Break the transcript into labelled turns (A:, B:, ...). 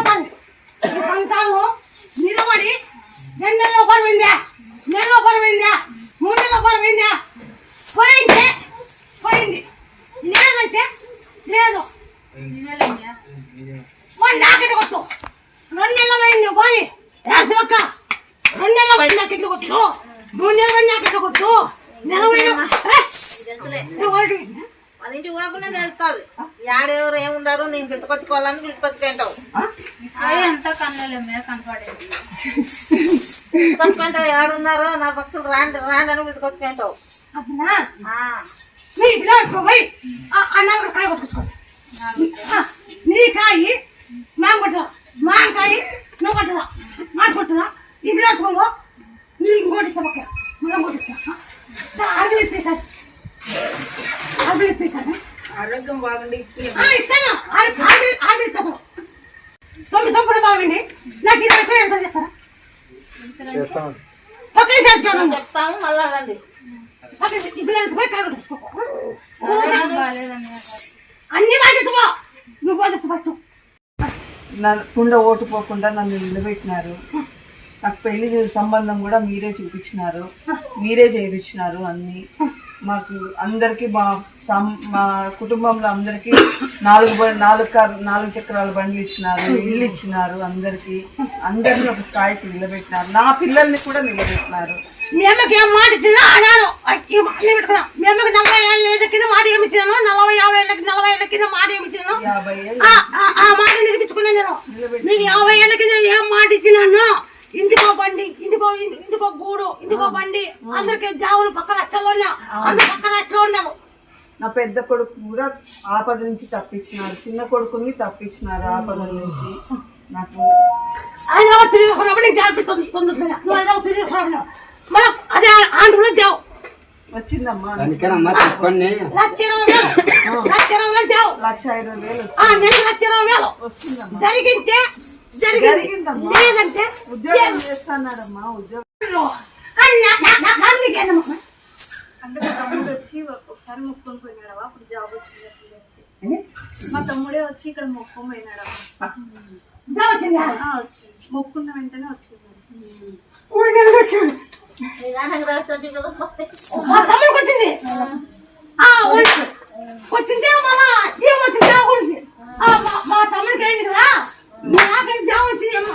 A: పోతాను ఈ సంతానం నిలబడి 2 నెలల పరువైందా, నెలలో పరువైందా, 3 నెలల పరువైందా, పోయింది లేదంటే లేదు. నాకెట్ కొట్టు 2 నెలల పోయింది పోయి రాసివక్క 2 నెలల పోయింది నాకెట్లు కొట్టు, 3 నెలల పోయింది నాకెట్లు కొట్టు, నెలవైన
B: వాళ్ళ ఇంటికి పోకుండా వెళ్తావు. యాడెవరు ఏముండారు నేను పిలుచుకొచ్చుకోవాలని పిలుచుకొచ్చుకుంటావు.
C: అంతా కన్నలేమే కనపడేది
B: కనుకుంటావు. ఏడున్నారో నా భక్తులు రాండి రాండి అని పిలుచుకొచ్చుకుంటావు.
A: కాయ కొట్టుకోండి నీ కాయి మేము కొట్టదా, మా కాయి నువ్వు కొట్టదా, మాట కొట్టదా. ఇప్పుడు కొట్టుకోండి నీకు ఇంకోటి ఇస్తా, మనం కొట్టిస్తా. అడుగు ఇప్పేసాను, అడుగు ఇప్పేసాను.
C: ఆరోగ్యం బాగుండి
A: ఇస్తాను, ఆర్డర్ ఇస్తాను. 9 సంవత్సరాలు బాగుండి నాకు 20 రూపాయలు ఎంత చేస్తారా? ఒక్క నిమిషం
B: చెప్తాము మళ్ళా రండి.
A: అన్ని బాధ్యత నువ్వు బాధ్యత పట్టు.
D: నన్ను ఓటు పోకుండా నన్ను నిలబెట్టినారు. నాకు పెళ్లి సంబంధం కూడా మీరే చూపించినారు, మీరే చేయించినారు. అన్ని మాకు అందరికి మా కుటుంబంలో అందరికి 4 చక్రాల బండ్లు ఇచ్చినారు, ఇల్లు ఇచ్చినారు. అందరినీ ఒక స్థాయికి నిలబెట్టినారు. నా పిల్లల్ని కూడా నిలబెట్టినారు.
A: మీ అమ్మకి ఏం మాట ఇచ్చినా అన్నాను. మీ అమ్మకి 40 ఏళ్ళ కింద మాట ఏమి ఇచ్చినాను, 40 50 ఏళ్ళ కింద మాట ఏమి ఇచ్చినాను,
D: 50 ఏళ్ళు
A: ఆ మాట నిలిపించుకున్నాను నేను. మీకు 50 ఏళ్ళ కింద ఏం మాట ఇచ్చినాను? ఇంటికో బండి, ఇంటికో గూడు, ఇంటికో బండి, అందరికి జావులు పక్క రాష్ట్రాల్లో ఉన్నా, అందరు పక్క రాష్ట్రంలో ఉన్నాము.
D: నా పెద్ద కొడుకు కూడా ఆపద నుంచి తప్పించినారు, చిన్న కొడుకుని తప్పించినారు ఆపద నుంచి. నాకు
A: హైదరాబాద్ తిరిగినప్పుడు నీకు జాగ్రత్త తొందరగా నువ్వు హైదరాబాద్ తిరిగిన మనం అదే ఆంధ్రలో జావు
D: వచ్చిందమ్మా.
A: 1,20,000 జావు, 1,20,000
D: వస్తుందమ్మా.
A: జరిగింటే
D: జరిగిందమ్మా.
A: లేదంటే
D: ఉద్యోగం చేస్తున్నారమ్మా. ఉద్యోగం
C: అంటే మా తమ్ముడు వచ్చి ఒకసారి మొక్కుకొని పోయినాడవా, అప్పుడు జాబ్ వచ్చింది. మా తమ్ముడే వచ్చి ఇక్కడ మొక్కుకొని పోయినాడవా, వచ్చింది మొక్కున్న వెంటనే వచ్చింది.
A: వచ్చిందే మళ్ళా ఏమొచ్చింది జాబ్ గురించి మా తమ్ముడికి అయింది కదా, నాకైతే జాబ్ వచ్చింది అమ్మ.